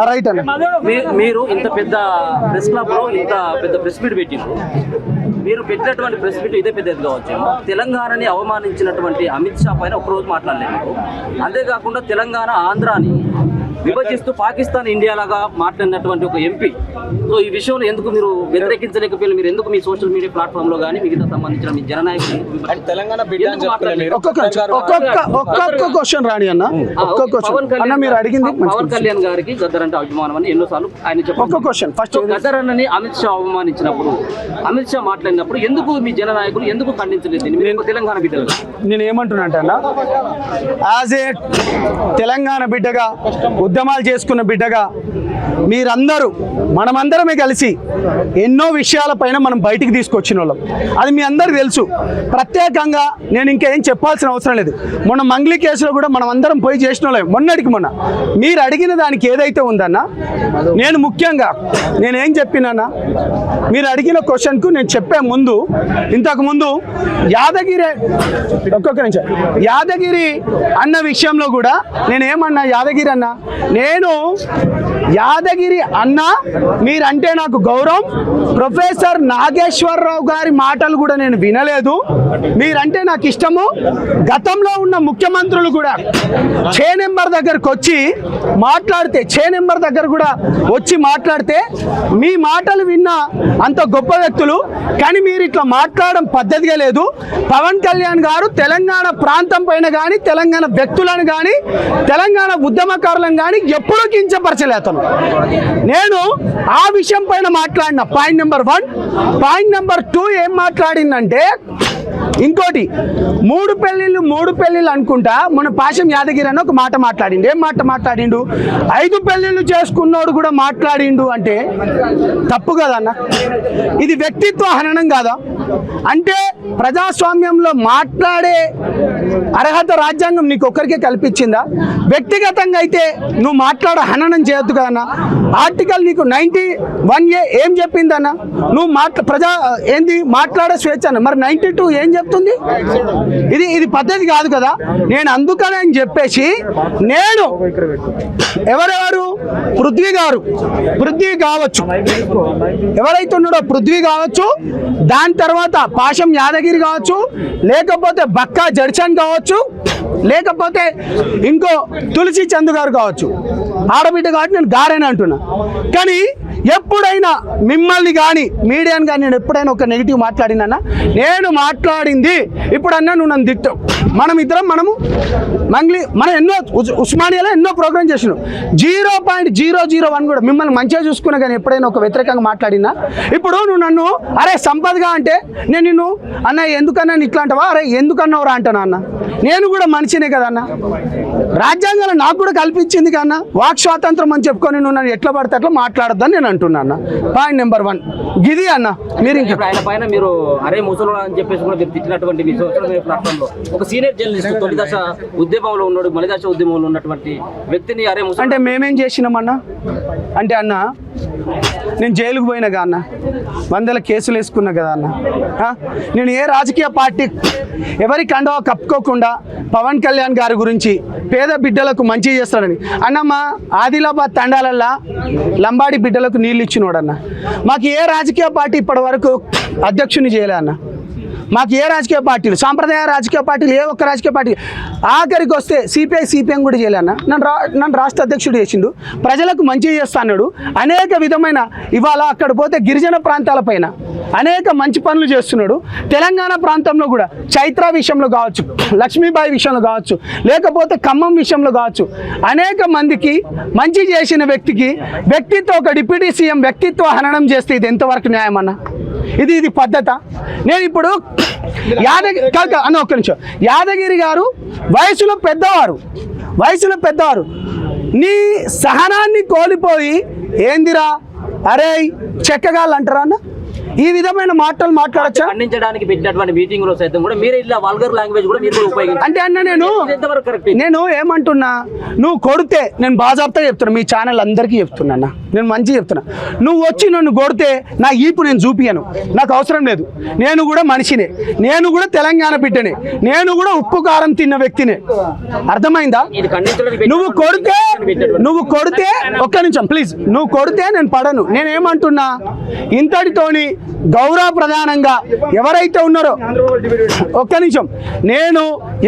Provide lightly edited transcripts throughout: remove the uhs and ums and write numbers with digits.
Right అన్న. మీరు ఇంత పెద్ద ప్రెస్ క్లబ్ లో ఇంత పెద్ద ప్రెస్ మీట్ పెట్టిండ్రు. మీరు పెట్టినటువంటి ప్రెస్ మీట్ ఇదే పెద్ద కావచ్చు. తెలంగాణని అవమానించినటువంటి అమిత్ షా పైన ఒకరోజు మాట్లాడలేదు. అంతేకాకుండా తెలంగాణ ఆంధ్రాని విభజిస్తూ పాకిస్తాన్ ఇండియా లాగా మాట్లాడినటువంటి ఒక ఎంపీ. సో ఈ విషయంలో ఎందుకు మీరు వ్యతిరేకించలేకపోయారు? మీరు ఎందుకు మీ సోషల్ మీడియా ప్లాట్ఫామ్ లో కానీ మిగతా సంబంధించిన మీ జననాయకులు తెలంగాణ ఒక్కొక్క క్వశ్చన్ రాని అన్న. మీరు అడిగింది పవన్ కళ్యాణ్ గారికి గద్దర్ అంటే అభిమానం అని ఎన్నోసార్లు ఆయన చెప్పారు. క్వశ్చన్ ఫస్ట్ గద్దర్ అని అమిత్ షా అవమానించినప్పుడు, అమిత్ షా మాట్లాడినప్పుడు ఎందుకు మీ జననాయకులు ఎందుకు ఖండించలేదు? మీరు తెలంగాణ బిడ్డలు. నేను ఏమంటున్నా అంటే అన్న, యాజ్ ఏ తెలంగాణ బిడ్డగా, ఉద్యమాలు చేసుకున్న బిడ్డగా, మీరందరూ మనమందరమే కలిసి ఎన్నో విషయాలపైన మనం బయటికి తీసుకొచ్చిన వాళ్ళం. అది మీ అందరికీ తెలుసు. ప్రత్యేకంగా నేను ఇంకేం చెప్పాల్సిన అవసరం లేదు. మొన్న మంగ్లీ కేసులో కూడా మనం అందరం పోయి చేసిన వాళ్ళం. మొన్నటికి మొన్న మీరు అడిగిన దానికి ఏదైతే ఉందన్న, నేను ముఖ్యంగా నేనేం చెప్పినానా, మీరు అడిగిన క్వశ్చన్కు నేను చెప్పే ముందు, ఇంతకుముందు యాదగిరి యాదగిరి అన్న విషయంలో కూడా నేనేమన్నా, యాదగిరి అన్న, నేను యాదగిరి అన్న మీరంటే నాకు గౌరవం. ప్రొఫెసర్ నాగేశ్వరరావు గారి మాటలు కూడా నేను వినలేదు. మీరంటే నాకు ఇష్టము. గతంలో ఉన్న ముఖ్యమంత్రులు కూడా చే నెంబర్ దగ్గరకు వచ్చి మాట్లాడితే, చే నెంబర్ దగ్గర కూడా వచ్చి మాట్లాడితే మీ మాటలు విన్న అంత గొప్ప వ్యక్తులు. కానీ మీరు ఇట్లా మాట్లాడడం పద్ధతిగా లేదు. పవన్ కళ్యాణ్ గారు తెలంగాణ ప్రాంతం పైన కానీ, తెలంగాణ వ్యక్తులను కానీ, తెలంగాణ ఉద్యమకారులను కానీ ఎప్పుడూ కించపరచలేదు అతను. నేను ఆ విషయం పైన మాట్లాడిన పాయింట్ నెంబర్ 1. పాయింట్ నెంబర్ 2 ఏం మాట్లాడిందంటే, ఇంకోటి మూడు పెళ్ళిళ్ళు అనుకుంటా మన పాశం యాదగిరి అని ఒక మాట మాట్లాడిండు. ఏం మాట మాట్లాడిండు? 5 పెళ్ళిళ్ళు చేసుకున్నోడు కూడా మాట్లాడిండు అంటే తప్పు కదన్న. ఇది వ్యక్తిత్వ హననం కాదా? అంటే ప్రజాస్వామ్యంలో మాట్లాడే అర్హత రాజ్యాంగం నీకు ఒక్కరికే కల్పించిందా? వ్యక్తిగతంగా అయితే నువ్వు మాట్లాడ హననం చేయొద్దు కదన్నా. ఆర్టికల్ నీకు 91A ఏం చెప్పిందన్న? నువ్వు ఏంది మాట్లాడే స్వేచ్ఛ అన్న. మరి 92 ఏం చెప్తుంది? ఇది పద్ధతి కాదు కదా. నేను అందుకనే అని చెప్పేసి, నేను ఎవరెవరు, పృథ్వీ కావచ్చు, ఎవరైతే ఉన్నాడో పృథ్వీ కావచ్చు, దాని తర్వాత పాశం యాదగిరి కావచ్చు, లేకపోతే బక్కా జడ్చన్ కావచ్చు, లేకపోతే ఇంకో తులసి చందు గారు కావచ్చు, ఆడబిడ్డ కాబట్టి నేను గారేని అంటున్నా. కానీ ఎప్పుడైనా మిమ్మల్ని కానీ మీడియాని కానీ నేను ఎప్పుడైనా ఒక నెగిటివ్ మాట్లాడినా? నేను మాట్లాడింది ఇప్పుడన్నా నువ్వు నన్ను తిట్టావు. మనము మనం ఎన్నో ఉస్మానియాలో ఎన్నో ప్రోగ్రామ్ చేసినాం. 0.001 కూడా మిమ్మల్ని మంచిగా చూసుకున్నా కానీ ఎప్పుడైనా ఒక వ్యతిరేకంగా మాట్లాడినా? ఇప్పుడు నువ్వు నన్ను అరే సంపదగా అంటే నేను నిన్ను అన్న ఎందుకన్నా ఇట్లా అంటావా, అరే ఎందుకన్నావురా అంటానా అన్న? నేను కూడా మనిషినే కదా అన్న. రాజ్యాంగంలో నాకు కూడా కల్పించింది కన్నా వాక్ స్వాతంత్రం అని చెప్పుకొని నువ్వు నన్ను ఎట్లా పడితే అట్లా మాట్లాడొద్దని నేను అంటున్నా అన్న. పాయింట్ నెంబర్ 1 గిది అన్న. మీరు ఇంకా ఆయన పైన మీరు అరే ముసలోడు అని చెప్పేసి కూడా మీరు తిట్టినటువంటి మీ సోషల్ మీడియా ప్లాట్ఫామ్ లో ఒక సీనియర్ జర్నలిస్ట్, తొలి దశ ఉద్యమంలో ఉన్నాడు, మలి దశ ఉద్యమంలో ఉన్నటువంటి వ్యక్తిని అరే ముసలి అంటే మేమేం చేసినామన్నా? అంటే అన్న నేను జైలుకు పోయినా అన్న, 100 కేసులు వేసుకున్నా కదా అన్న. నేను ఏ రాజకీయ పార్టీ ఎవరి కండవా కప్పుకోకుండా పవన్ కళ్యాణ్ గారి గురించి పేద బిడ్డలకు మంచి చేస్తాడని అన్నమ్మా. ఆదిలాబాద్ తండాలల్లా లంబాడి బిడ్డలకు నీళ్ళు ఇచ్చినోడన్న. మాకు ఏ రాజకీయ పార్టీ ఇప్పటి వరకు అధ్యక్షుని చేయలే అన్న. మాకు ఏ రాజకీయ పార్టీలు, సాంప్రదాయ రాజకీయ పార్టీలు ఏ ఒక్క రాజకీయ పార్టీ, ఆఖరికి వస్తే సిపిఎం కూడా చేయలేన్న. నన్ను రాష్ట్ర అధ్యక్షుడు చేసిండు, ప్రజలకు మంచి చేస్తా అన్నాడు. అనేక విధమైన ఇవాళ అక్కడ పోతే గిరిజన ప్రాంతాలపైన అనేక మంచి పనులు చేస్తున్నాడు. తెలంగాణ ప్రాంతంలో కూడా చైత్ర విషయంలో కావచ్చు, లక్ష్మీబాయి విషయంలో కావచ్చు, లేకపోతే ఖమ్మం విషయంలో కావచ్చు, అనేక మందికి మంచి చేసిన వ్యక్తికి ఒక డిప్యూటీ సీఎం వ్యక్తిత్వ హననం చేస్తే ఇది ఎంతవరకు న్యాయం అన్న? ఇది పద్ధత? నేను ఇప్పుడు ఒక్క నిమిషం, యాదగిరి గారు వయసులో పెద్దవారు, నీ సహనాన్ని కోల్పోయి ఏందిరా అరే చెక్కగాళ్ళు అంటారా అన్న? ఈ విధమైన మాటలు మాట్లాడచ్చా? ఖండించడానికి పెట్టినటువంటి మీటింగ్ లో సైతం కూడా మీరే ఇలా వల్గర్ లాంగ్వేజ్ కూడా మీరు ఉపయోగించారు. అంటే అన్న నేను ఏమంటున్నా, నువ్వు కొడితే నేను బాజాబ్తా చెప్తున్నా, మీ ఛానల్ అందరికీ చెప్తున్నా అన్న, నేను మంచిగా చెప్తున్నా. నువ్వు వచ్చి నన్ను కొడితే నా ఈపు నేను చూపియను, నాకు అవసరం లేదు. నేను కూడా మనిషినే, నేను కూడా తెలంగాణ బిడ్డనే, నేను కూడా ఉప్పు కారం తిన్న వ్యక్తినే. అర్థమైందా? నువ్వు కొడితే ఒక్క నిమిషం ప్లీజ్, నువ్వు కొడితే నేను పడను. నేనేమంటున్నా, ఇంతటితోని గౌరవ ప్రధానంగా ఎవరైతే ఉన్నారో, ఒక్క నిమిషం, నేను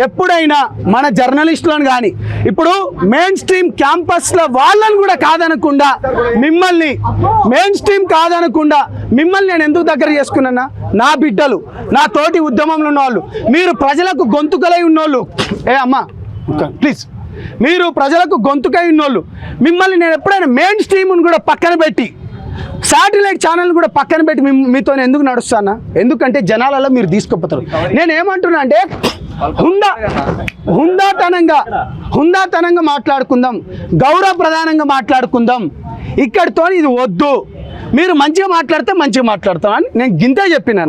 ఎప్పుడైనా మన జర్నలిస్టులను కానీ ఇప్పుడు మెయిన్ స్ట్రీమ్ క్యాంపస్ల వాళ్ళని కూడా కాదనకుండా మిమ్మల్ని, మెయిన్ స్ట్రీమ్ కాదనకుండా మిమ్మల్ని నేను ఎందుకు దగ్గర చేసుకున్నా? నా బిడ్డలు, నా తోటి ఉద్యమంలో ఉన్నవాళ్ళు, మీరు ప్రజలకు గొంతుకలై ఉన్నోళ్ళు. అమ్మా ప్లీజ్, మీరు ప్రజలకు గొంతుకై ఉన్నోళ్ళు, మిమ్మల్ని నేను ఎప్పుడైనా మెయిన్ స్ట్రీమ్ను కూడా పక్కన పెట్టి, శాటిలైట్ ఛానల్ కూడా పక్కన పెట్టి మీతో ఎందుకు నడుస్తానా? ఎందుకంటే జనాలలో మీరు తీసుకుపోతారు. నేను ఏమంటున్నా అంటే హుందాతనంగా మాట్లాడుకుందాం, గౌరవ ప్రధానంగా మాట్లాడుకుందాం. ఇక్కడితో ఇది వద్దు. మీరు మంచిగా మాట్లాడితే మంచిగా మాట్లాడతాం అని నేను గింతే చెప్పినా.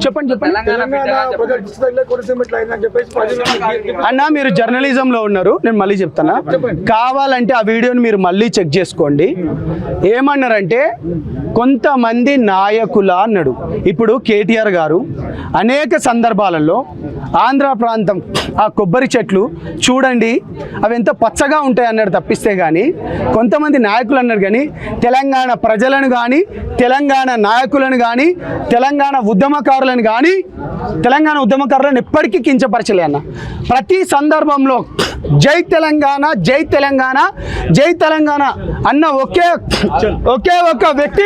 చెప్పండి అన్న, మీరు జర్నలిజంలో ఉన్నారు, నేను మళ్ళీ చెప్తానా. కావాలంటే ఆ వీడియోని మీరు మళ్ళీ చెక్ చేసుకోండి. ఏమన్నారంటే కొంతమంది నాయకుల అన్నాడు. ఇప్పుడు కేటీఆర్ గారు అనేక సందర్భాలలో ఆంధ్ర ప్రాంతం ఆ కొబ్బరి చెట్లు చూడండి అవి ఎంత పచ్చగా ఉంటాయి అన్నాడు తప్పిస్తే కానీ, కొంతమంది నాయకులు అన్నారు కానీ తెలంగాణ ప్రజలను కానీ, తెలంగాణ నాయకులను కానీ, తెలంగాణ ఉద్యమకారులను కానీ, తెలంగాణ ఉద్యమకారులను ఎప్పటికీ కించపరచలే అన్న. ప్రతి సందర్భంలో జై తెలంగాణ, జై తెలంగాణ, జై తెలంగాణ అన్న ఒకే ఒక వ్యక్తి,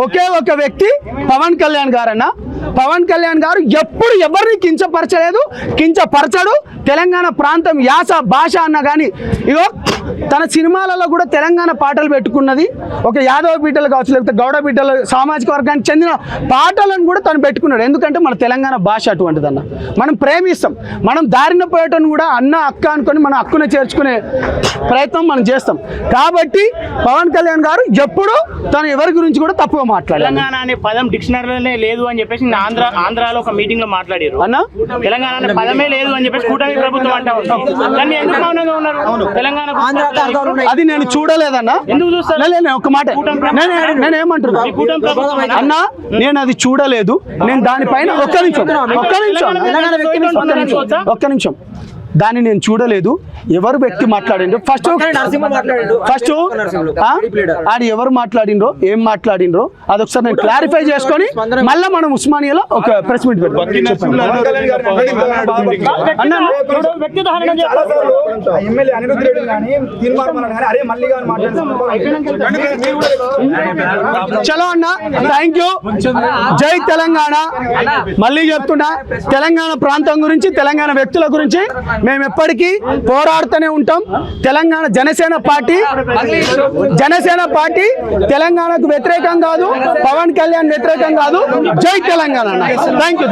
ఒకే ఒక వ్యక్తి పవన్ కళ్యాణ్ గారు అన్న. పవన్ కళ్యాణ్ గారు ఎప్పుడు ఎవరిని కించపరచలేదు, కించపరచడు. తెలంగాణ ప్రాంతం యాస భాష అన్న కానీ ఇగో తన సినిమాలలో కూడా తెలంగాణ పాటలు పెట్టుకున్నది. ఒక యాదవ బిడ్డలు కావచ్చు, లేకపోతే గౌడ బిడ్డలు సామాజిక వర్గానికి చెందిన పాటలను కూడా తను పెట్టుకున్నాడు. ఎందుకంటే మన తెలంగాణ భాష అటువంటిదన్న, మనం ప్రేమిస్తాం. మనం దారిన పోయేటను కూడా అన్న అక్క అనుకొని మన హక్కును చేర్చుకునే ప్రయత్నం మనం చేస్తాం. కాబట్టి పవన్ కళ్యాణ్ గారు ఎప్పుడు తను ఎవరి గురించి కూడా తప్పుగా మాట్లాడారు. తెలంగాణ అనే పదం డిక్షనరీలోనే లేదు అని చెప్పేసి ఆంధ్రాలో ఒక మీటింగ్ లో మాట్లాడారు అన్న. తెలంగాణ అనే పదమే లేదు అని చెప్పేసి కూటమి ప్రభుత్వం అంటారు. ఎందుకు మౌనంగా ఉన్నారు? తెలంగాణ అది నేను చూడలేదన్నా. ఎందుకు చూస్తాను? ఒక మాట నేను ఏమంటున్నా అన్నా, నేను అది చూడలేదు. నేను దానిపైన ఒక్క నిమిషం దాన్ని నేను చూడలేదు. ఎవరు వ్యక్తి మాట్లాడిండ్రు ఫస్ట్ ఆడు ఎవరు మాట్లాడిండ్రో, ఏం మాట్లాడిండ్రో అదొకసారి నేను క్లారిఫై చేసుకొని మళ్ళీ మనం ఉస్మానియాలో ఒక ప్రెస్ మీట్ పెడతాం. చలో అన్న, థ్యాంక్ యూ. జై తెలంగాణ. మళ్ళీ చెప్తున్నా, తెలంగాణ ప్రాంతం గురించి, తెలంగాణ వ్యక్తుల గురించి మేము ఎప్పటికీ పోరాడుతూనే ఉంటాం. తెలంగాణ జనసేన పార్టీ తెలంగాణకు వ్యతిరేకం కాదు, పవన్ కళ్యాణ్ వ్యతిరేకం కాదు. జై తెలంగాణ. Thank you.